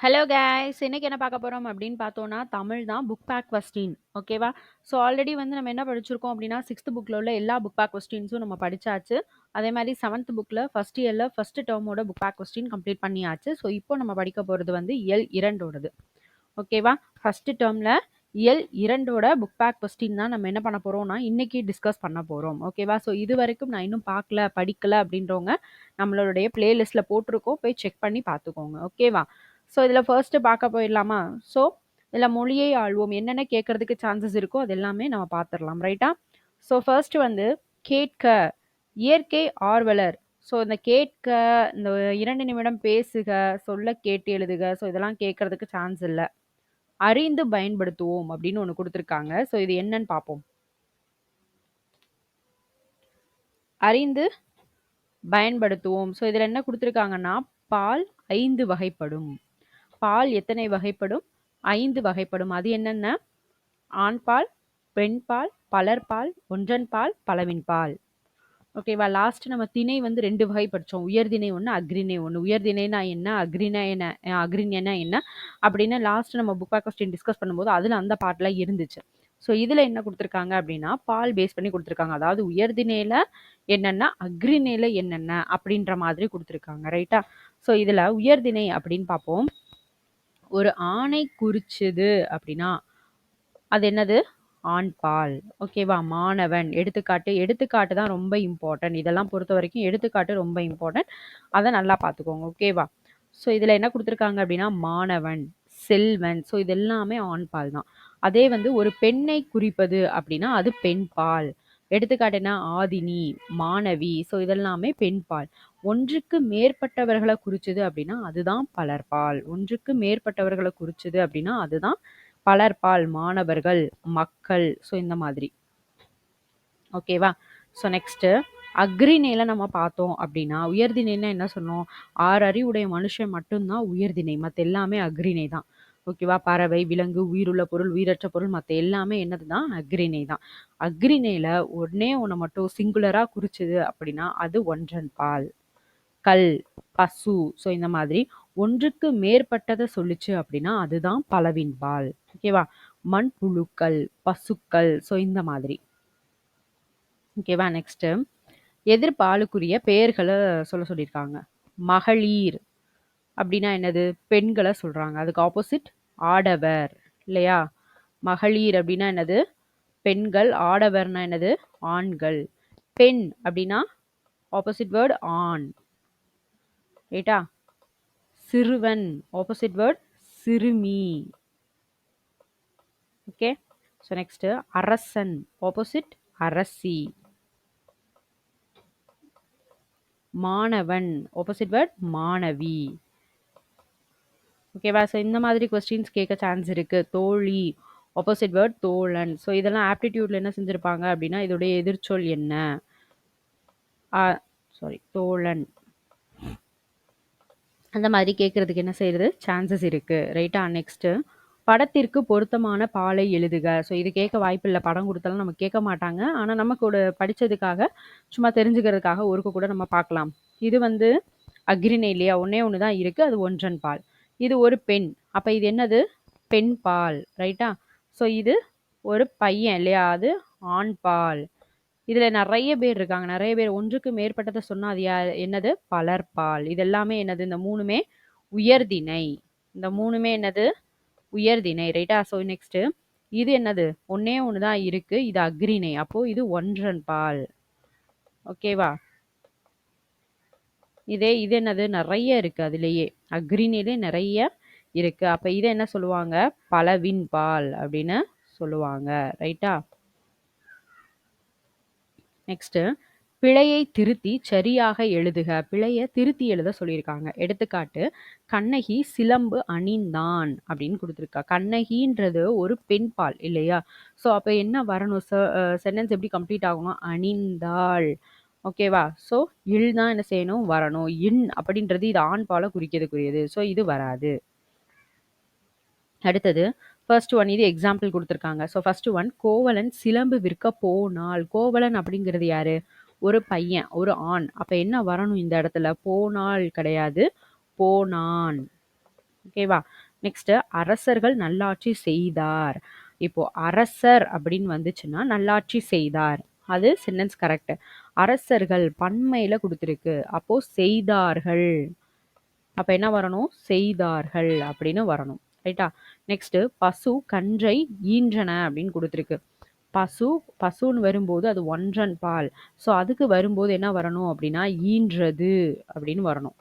Hello guys! இன்னைக்கு என்ன பார்க்க போறோம் அப்படின்னு பார்த்தோம்னா, தமிழ் தான் புக் பேக் கொஸ்டின். ஓகேவா? ஸோ ஆல்ரெடி வந்து நம்ம என்ன படிச்சிருக்கோம் அப்படின்னா, 6த் புக்ல உள்ள எல்லா புக் பேக் கொஸ்டின்ஸும் நம்ம படிச்சாச்சு. அதே மாரி 7த் புக்ல ஃபர்ஸ்ட் இயர்ல ஃபர்ஸ்ட் டெர்மோட புக் பேக் கொஸ்டின் கம்ப்ளீட் பண்ணியாச்சு. ஸோ இப்போ நம்ம படிக்க போறது வந்து இயல் 2ஓடது. ஓகேவா? ஃபர்ஸ்ட் டெர்ம்ல இயல் 2ஓட புக் பேக் கொஸ்டின் தான் நம்ம என்ன பண்ண போறோம்னா, இன்னைக்கு டிஸ்கஸ் பண்ண போறோம். ஓகேவா? ஸோ இதுவரைக்கும் நான் இன்னும் பார்க்கல, படிக்கல அப்படின்றவங்க நம்மளுடைய பிளேலிஸ்ட்ல போட்டிருக்கோம். போய் செக் பண்ணி பார்த்துக்கோங்க. ஓகேவா? ஸோ இதில் ஃபர்ஸ்ட்டு பார்க்க போயிடலாமா? ஸோ இதில் மொழியை ஆள்வோம் என்னென்ன கேட்கறதுக்கு சான்சஸ் இருக்கோ அது எல்லாமே நம்ம பார்த்துடலாம். ரைட்டா? ஸோ ஃபர்ஸ்ட் வந்து கேட்க, இயற்கை ஆர்வலர். ஸோ இந்த கேட்க, இந்த 2 நிமிடம் பேசுக, சொல்ல கேட்டு எழுதுக. ஸோ இதெல்லாம் கேட்கறதுக்கு சான்ஸ் இல்ல. அறிந்து பயன்படுத்துவோம் அப்படின்னு ஒண்ணு குடுத்துருக்காங்க. ஸோ இது என்னன்னு பார்ப்போம். அறிந்து பயன்படுத்துவோம். ஸோ இதுல என்ன குடுத்துருக்காங்கன்னா, பால் 5 வகைப்படும். பால் எத்தனை வகைப்படும்? 5 வகைப்படும். அது என்னென்ன? ஆண்பால், பெண்பால், பலர்பால், ஒன்றன்பால், பலவின்பால். ஓகேவா? லாஸ்ட் நம்ம திணை வந்து 2 வகை படிச்சோம். உயர்திணை 1, அஃறிணை 1. உயர்திணைனா என்ன? அஃறிணைனா என்ன? அப்படின்னு லாஸ்ட் நம்ம புக் பேக் கொஸ்டின் டிஸ்கஸ் பண்ணும்போது அதுல அந்த பார்ட்லாம் இருந்துச்சு. ஸோ இதுல என்ன குடுத்துருக்காங்க அப்படின்னா, பால் பேஸ் பண்ணி குடுத்துருக்காங்க. அதாவது உயர்திணையில என்னென்ன, அஃறிணையில என்னென்ன அப்படின்ற மாதிரி குடுத்துருக்காங்க. ரைட்டா? ஸோ இதுல உயர்திணை அப்படின்னு பார்ப்போம். ஒரு ஆணை குறிச்சுது அப்படின்னா, அது என்னது? ஆண்பால். ஓகேவா? மாணவன். எடுத்துக்காட்டு தான் ரொம்ப இம்பார்ட்டன்ட். இதெல்லாம் பொறுத்தவரைக்கும் எடுத்துக்காட்டு ரொம்ப இம்பார்ட்டன்ட். அத நல்லா பார்த்துக்கோங்க. ஓகேவா? ஸோ இதுல என்ன குடுத்துருக்காங்க அப்படின்னா, மாணவன், செல்வன். ஸோ இது எல்லாமே ஆண்பால் தான். அதே வந்து ஒரு பெண்ணை குறிப்பது அப்படின்னா, அது பெண்பால். எடுத்துக்காட்டு என்ன? ஆதினி, மாணவி. ஸோ இதெல்லாமே பெண்பால். ஒன்றுக்கு மேற்பட்டவர்கள குறிச்சுது அப்படின்னா, அதுதான் பலர்பால். ஒன்றுக்கு மேற்பட்டவர்கள குறிச்சுது அப்படின்னா, அதுதான் பலர்பால். மாணவர்கள், மக்கள். ஸோ இந்த மாதிரி. ஓகேவா? ஸோ நெக்ஸ்ட்டு அஃறிணையில நம்ம பார்த்தோம் அப்படின்னா, உயர்திணைன்னா என்ன சொன்னோம்? 6 அறிவுடைய மனுஷன் மட்டும் தான் உயர்திணை. மத்த எல்லாமே அஃறிணை தான். ஓகேவா? பறவை, விலங்கு, உயிருள்ள பொருள், உயிரற்ற பொருள் மத்த எல்லாமே என்னது தான்? அஃறிணை தான். அஃறிணையில ஒண்ணே ஒண்ண மட்டும் சிங்குலரா குறிச்சுது அப்படின்னா, அது ஒன்றன்பால். கல், பசு. ஸோ இந்த மாதிரி ஒன்றுக்கு மேற்பட்டத சொல்லுச்சு அப்படின்னா, அதுதான் பலவின்பால். ஓகேவா? மண்புழுக்கள், பசுக்கள். ஸோ இந்த மாதிரி. ஓகேவா? நெக்ஸ்ட்டு எதிர்பாலுக்குரிய பெயர்கள சொல்ல சொல்லியிருக்காங்க. மகளிர் அப்படின்னா என்னது? பெண்கள சொல்றாங்க. அதுக்கு ஆப்போசிட் ஆடவர் இல்லையா? மகளிர் அப்படின்னா என்னது? பெண்கள். ஆடவர்னா என்னது? ஆண்கள். பெண் அப்படின்னா ஆப்போசிட் வேர்ட் ஆண். ரைட்டா? சிறுவன் ஆப்போசிட் வேர்ட் சிறுமி. ஓகே? ஸோ நெக்ஸ்ட்டு அரசன் ஆப்போசிட் அரசி. மாணவன் ஆப்போசிட் வேர்ட் மாணவி. ஓகேவா? ஸோ இந்த மாதிரி கொஸ்டின்ஸ் கேட்க சான்ஸ் இருக்கு. தோழி ஆப்போசிட் வேர்ட் தோழன். ஸோ இதெல்லாம் ஆப்டிடியூட்ல என்ன செஞ்சிருப்பாங்க அப்படின்னா, இதோடைய எதிர்ச்சொல் என்ன? தோழன். அந்த மாதிரி கேட்கறதுக்கு என்ன செய்யுது? சான்சஸ் இருக்கு. ரைட்டா? நெக்ஸ்ட்டு படத்திற்கு பொருத்தமான பாலை எழுதுக. ஸோ இது கேட்க வாய்ப்பில்ல. படம் குடுத்தாலும் நமக்கு கேட்க மாட்டாங்க. ஆனா நமக்கு படிச்சதுக்காக, சும்மா தெரிஞ்சுக்கிறதுக்காக ஒருக்க கூட நம்ம பார்க்கலாம். இது வந்து அஃறிணை இல்லையா? ஒண்ணே ஒண்ணு தான் இருக்கு. அது ஒன்றன்பால். இது ஒரு பெண். அப்ப இது என்னது? பெண்பால். ரைட்டா? ஸோ இது ஒரு பையன் இல்லையா? அது ஆண்பால். இதுல நெறைய பேர் இருக்காங்க. நெறைய பேர் ஒன்றுக்கு மேற்பட்டத சொன்னா அது என்னது? பலர்பால். இது எல்லாமே என்னது? இந்த 3மே உயர்திணை. இந்த 3மே என்னது? உயர்திணை. ரைட்டா? ஸோ நெக்ஸ்ட்டு இது என்னது? ஒண்ணே ஒண்ணு தான் இருக்கு. இது அஃறிணை. அப்போ இது ஒன்றன்பால். ஓகேவா? இது என்னது? நெறைய இருக்கு அதிலேயே. அஃறிணையிலே நெறைய இருக்கு. அப்ப இத என்ன சொல்லுவாங்க? பலவின்பால் அப்படின்னு சொல்லுவாங்க. ரைட்டா? நெக்ஸ்ட்டு பிழையை திருத்தி சரியாக எழுதுக. பிழைய திருத்தி எழுத சொல்லியிருக்காங்க. எடுத்துக்காட்டு கண்ணகி சிலம்பு அணிந்தான் அப்படின்னு குடுத்துருக்கா. கண்ணகின்றது ஒரு பெண்பால் இல்லையா? ஸோ அப்ப என்ன வரணும்? சென்டென்ஸ் எப்படி கம்ப்ளீட் ஆகணும்? அணிந்தாள். ஓகேவா? ஸோ இல் தான் என்ன செய்யணும்? வரணும். இன் அப்படின்றது இது ஆண்பால குறிக்கிறதுக்குரியது. ஸோ இது வராது. அடுத்தது ஃபர்ஸ்ட் ஒன் இது எக்ஸாம்பிள் குடுத்துருக்காங்க. ஸோ ஃபர்ஸ்ட் ஒன் கோவலன் சிலம்பு விற்க போனாள். கோவலன் அப்படிங்கிறது யாரு? ஒரு பையன், ஒரு ஆண். அப்ப என்ன வரணும் இந்த இடத்துல? போனாள் கிடையாது. போனான். ஓகேவா? நெக்ஸ்ட் அரசர்கள் நல்லாட்சி செய்தார். இப்போ அரசர் அப்படின்னு வந்துச்சுன்னா நல்லாட்சி செய்தார். அது சென்டென்ஸ் கரெக்ட். அரசர்கள் பன்மையில குடுத்திருக்கு. அப்போ செய்தார்கள். அப்ப என்ன வரணும்? செய்தார்கள் அப்படின்னு வரணும். ரைட்டா? நெக்ஸ்ட் பசு கன்றை ஈன்றன அப்படின்னு குடுத்திருக்கு. பசுன்னு வரும்போது அது ஒன்றன் பால். ஸோ அதுக்கு வரும்போது என்ன வரணும் அப்படின்னா ஈன்றது அப்படின்னு வரணும்.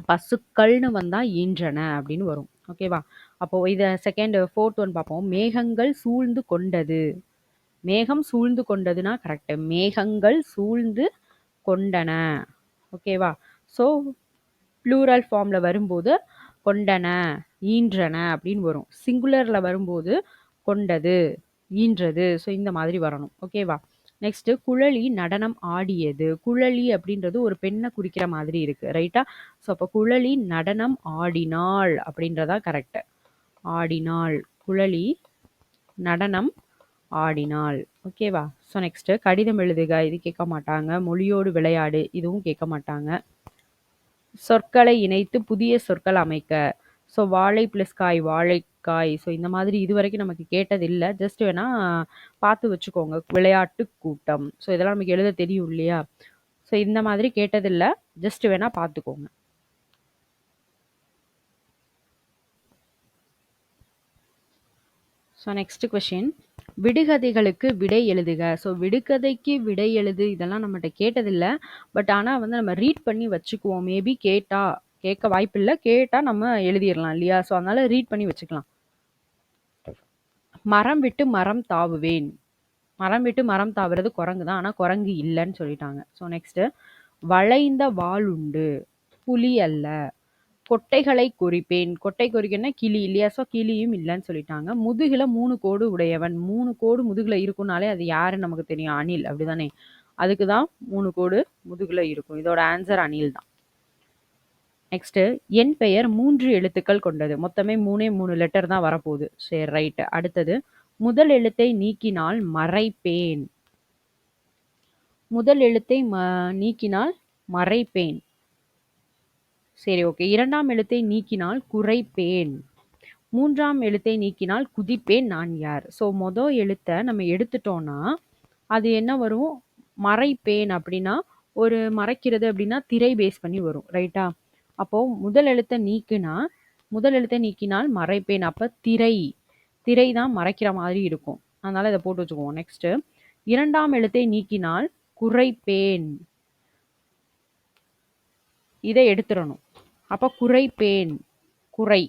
பசுக்கள்னு வந்தா ஈன்றன அப்படின்னு வரும். ஓகேவா? அப்போ இத செகண்ட் ஃபோர்த் ஒன் பார்ப்போம். மேகங்கள் சூழ்ந்து கொண்டது. மேகம் சூழ்ந்து கொண்டதுன்னா கரெக்ட். மேகங்கள் சூழ்ந்து கொண்டன. ஓகேவா? ஸோ ப்ளூரல் ஃபார்ம்ல வரும்போது கொண்டன, ஈன்றன அப்படின்னு வரும். சிங்குலர்ல வரும்போது கொண்டது, ஈன்றது. ஸோ இந்த மாதிரி வரணும். ஓகேவா? நெக்ஸ்ட் குழலி நடனம் ஆடியது. குழலி அப்படின்றது ஒரு பெண்ணை குறிக்கிற மாதிரி இருக்கு. ரைட்டா? ஸோ அப்போ குழலி நடனம் ஆடினாள் அப்படின்றதா கரெக்ட். ஆடினாள். குழலி நடனம் ஆடினாள். ஓகேவா? ஸோ நெக்ஸ்ட் கடிதம் எழுதுக. இது கேட்க மாட்டாங்க. மொழியோடு விளையாடு. இதுவும் கேட்க மாட்டாங்க. சொற்களை இணைத்து புதிய சொற்கள் அமைக்க. ஸோ வாழை ப்ளஸ் காய் வாழைக்காய். ஸோ இந்த மாதிரி இது வரைக்கும் நமக்கு கேட்டதில்லை. ஜஸ்ட் வேணா பார்த்து வச்சுக்கோங்க. விளையாட்டு கூட்டம். ஸோ இதெல்லாம் நமக்கு எழுத தெரியும் இல்லையா? ஸோ இந்த மாதிரி கேட்டதில்லை. ஜஸ்ட் வேணா பார்த்துக்கோங்க. So next question. விடுகதைகளுக்கு விடை எழுதுக. ஸோ விடுகதைக்கு விடை எழுது இதெல்லாம் நம்மகிட்ட கேட்டதில்லை. பட் ஆனால் வந்து நம்ம ரீட் பண்ணி வச்சுக்குவோம். மேபி கேட்க வாய்ப்பில்லை. கேட்டால் நம்ம எழுதிடலாம் இல்லையா? ஸோ அதனால ரீட் பண்ணி வச்சுக்கலாம். மரம் விட்டு மரம் தாவுவேன். மரம் விட்டு மரம் தாவுறது குரங்கு தான். ஆனால் குரங்கு இல்லைன்னு சொல்லிட்டாங்க. ஸோ நெக்ஸ்ட் வளைந்த வாளுண்டு. புலி அல்ல. கொட்டைகளை குறிப்பேன். கொட்டை குறிக்கன்னா கிளி இல்லையா? ஸோ கிளியும் இல்லைன்னு சொல்லிட்டாங்க. முதுகுல 3 கோடு உடையவன். 3 கோடு முதுகுல இருக்கும்னாலே அது யாருன்னு நமக்கு தெரியும். அணில் அப்படிதானே? அதுக்கு தான் 3 கோடு முதுகுல இருக்கும். இதோட ஆன்சர் அணில் தான். நெக்ஸ்ட் என் பெயர் 3 எழுத்துக்கள் கொண்டது. மொத்தமே 3 லெட்டர் தான் வரப்போகுது. சரி ரைட். அடுத்தது முதல் எழுத்தை நீக்கினால் மறைப்பேன். முதல் எழுத்தை நீக்கினால் மறைப்பேன். சரி ஓகே. 2ஆம் எழுத்தை நீக்கினால் குறைப்பேன். 3ஆம் எழுத்தை நீக்கினால் குதிப்பேன் நான் யார்? ஸோ மொதல் எழுத்தை நம்ம எடுத்துட்டோம்னா அது என்ன வரும்? மறைப்பேன் அப்படின்னா ஒரு மறைக்கிறது அப்படின்னா திரை பேஸ் பண்ணி வரும். ரைட்டா? அப்போ முதல் எழுத்தை நீக்கினால் மறைப்பேன். அப்ப திரை தான் மறைக்கிற மாதிரி இருக்கும். அதனால இதை போட்டு வச்சுக்குவோம். நெக்ஸ்ட் 2ஆம் எழுத்தை நீக்கினால் குறைப்பேன். இதை எடுத்துடணும். அப்ப குறைப்பேன். குறை.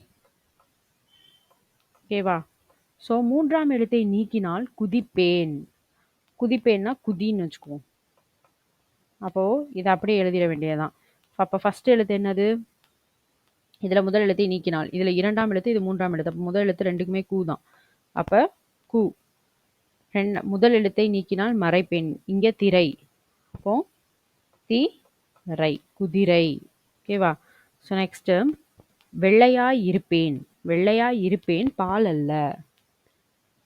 ஓகேவா? ஸோ 3ஆம் எழுத்தை நீக்கினால் குதிப்பேன். குதிப்பேன்னா குதின்னு வச்சுக்குவோம். அப்போ இதை அப்படியே எழுதிட வேண்டியதுதான். அப்போ ஃபர்ஸ்ட் எழுத்து என்னது? இதுல முதல் எழுத்தை நீக்கினால். இதுல 2ஆம் எழுத்து, இது 3ஆம் எழுத்து. அப்போ முதல் எழுத்து ரெண்டுக்குமே கூ தான். அப்ப கூ. முதல் எழுத்தை நீக்கினால் மறைப்பேன். இங்க திரை. அப்போ திரை. குதிரை. ஓகேவா? ஸோ நெக்ஸ்ட் வெள்ளையாய் இருப்பேன். வெள்ளையாய் இருப்பேன் பால் அல்ல.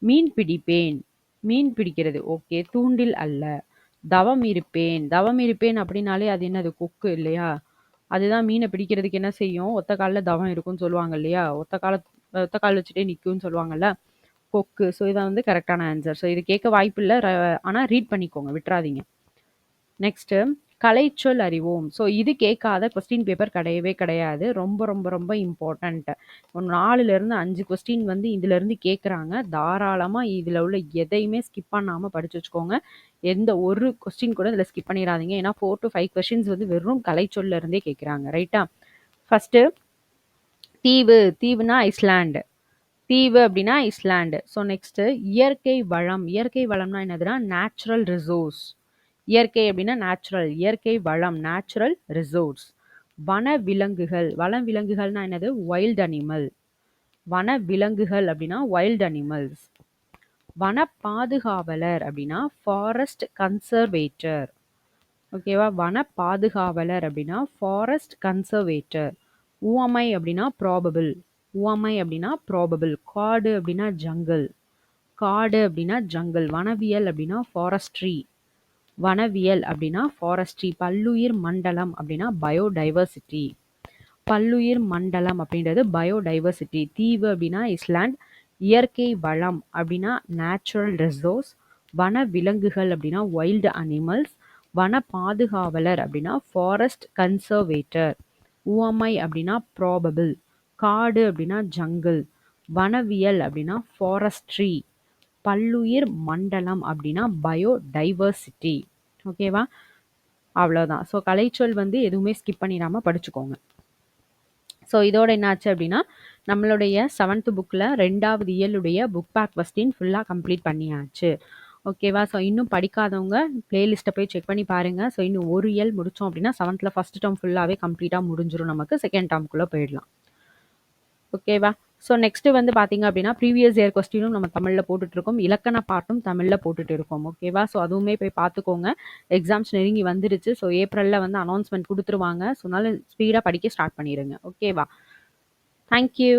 மீன் பிடிப்பேன். மீன் பிடிக்கிறது ஓகே. தூண்டில் அல்ல. தவம் இருப்பேன் அப்படின்னாலே அது என்னது? கொக்கு இல்லையா? அதுதான் மீனை பிடிக்கிறதுக்கு என்ன செய்யும்? ஒத்த காலில் தவம் இருக்கும்னு சொல்லுவாங்க இல்லையா? ஒத்த கால் வச்சுட்டே நிற்கும்னு சொல்லுவாங்கல்ல, கொக்கு. ஸோ இதான் வந்து கரெக்டான ஆன்சர். ஸோ இது கேட்க வாய்ப்பு இல்லை. ஆனால் ரீட் பண்ணிக்கோங்க, விட்டுறாதீங்க. நெக்ஸ்ட் கலைச்சொல் அறிவோம். ஸோ இது கேட்காத கொஸ்டின் பேப்பர் கிடையவே கிடையாது. ரொம்ப ரொம்ப ரொம்ப இம்பார்ட்டண்ட். ஒரு 4லேருந்து 5 கொஸ்டின் வந்து இதுலேருந்து கேட்குறாங்க. தாராளமாக இதில் உள்ள எதையுமே ஸ்கிப் பண்ணாமல் படிச்சு வச்சுக்கோங்க. எந்த ஒரு கொஸ்டின் கூட இதில் ஸ்கிப் பண்ணிடாதீங்க. ஏன்னா 4 to 5 கொஸ்டின்ஸ் வந்து வெறும் கலைச்சொல்ல இருந்தே கேட்குறாங்க. ரைட்டா? ஃபர்ஸ்ட் தீவுனா ஐஸ்லாண்டு. தீவு அப்படின்னா ஐஸ்லாண்டு. ஸோ நெக்ஸ்ட் இயற்கை வளம். இயற்கை வளம்னா என்னதுன்னா நேச்சுரல் ரிசோர்ஸ். இயற்கை அப்படின்னா நேச்சுரல். இயற்கை வளம் நேச்சுரல் ரிசோர்ஸ். வன விலங்குகள். வன விலங்குகள்னா என்னது? Wild animal. வன விலங்குகள் அப்படின்னா வைல்ட் அனிமல்ஸ். வன பாதுகாவலர் அப்படின்னா ஃபாரஸ்ட் கன்சர்வேட்டர். ஓகேவா? வன பாதுகாவலர் அப்படின்னா ஃபாரஸ்ட் கன்சர்வேட்டர். உவமை அப்படின்னா ப்ராபபிள். உவமை அப்படின்னா ப்ராபபிள். காடு அப்படின்னா ஜங்கல். காடு அப்படின்னா ஜங்கல். வனவியல் அப்படின்னா ஃபாரஸ்ட்ரி. வனவியல் அப்படின்னா ஃபாரஸ்ட்ரி. பல்லுயிர் மண்டலம் அப்படின்னா பயோடைவர்சிட்டி. பல்லுயிர் மண்டலம் அப்படின்றது பயோடைவர்சிட்டி. தீவு அப்படின்னா ஐஸ்லாண்ட். இயற்கை வளம் அப்படின்னா நேச்சுரல் ரிசோர்ஸ். வன விலங்குகள் அப்படின்னா வைல்டு அனிமல்ஸ். வன பாதுகாவலர் அப்படின்னா ஃபாரஸ்ட் கன்சர்வேட்டர். உவமை அப்படின்னா ப்ராபபிள். காடு அப்படின்னா ஜங்கிள். வனவியல் அப்படின்னா ஃபாரஸ்ட்ரி. பல்லுயிர் மண்டலம் அப்படின்னா பயோடைவர்சிட்டி. ஓகேவா? அவ்வளோதான். ஸோ கலைச்சொல் வந்து எதுவுமே ஸ்கிப் பண்ணிடாமல் படிச்சுக்கோங்க. ஸோ இதோட என்னாச்சு அப்படின்னா நம்மளுடைய 7th புக்கில் 2வது இயலுடைய புக் பேக் கொஸ்டின் ஃபுல்லாக கம்ப்ளீட் பண்ணியாச்சு. ஓகேவா? ஸோ இன்னும் படிக்காதவங்க பிளேலிஸ்ட்டை போய் செக் பண்ணி பாருங்கள். ஸோ இன்னும் ஒரு இயல் முடித்தோம் அப்படின்னா 7th ஃபஸ்ட் டேர்ம் ஃபுல்லாகவே கம்ப்ளீட்டாக முடிஞ்சிடும். நமக்கு செகண்ட் டேர்ம்குள்ளே போயிடலாம். ஓகேவா? ஸோ நெக்ஸ்ட்டு வந்து பார்த்தீங்க அப்படின்னா ப்ரீவியஸ் இயர் கொஸ்டினும் நம்ம தமிழில் போட்டுட்ருக்கோம். இலக்கண பாட்டும் தமிழில் போட்டுட்டு இருக்கோம். ஓகேவா? ஸோ அதுவுமே போய் பார்த்துக்கோங்க. எக்ஸாம்ஸ் நெருங்கி வந்துருச்சு. ஸோ ஏப்ரலில் வந்து அனௌன்ஸ்மெண்ட் கொடுத்துருவாங்க. ஸோ அதனால ஸ்பீடாக படிக்க ஸ்டார்ட் பண்ணிடுங்க. ஓகேவா? தேங்க்யூ.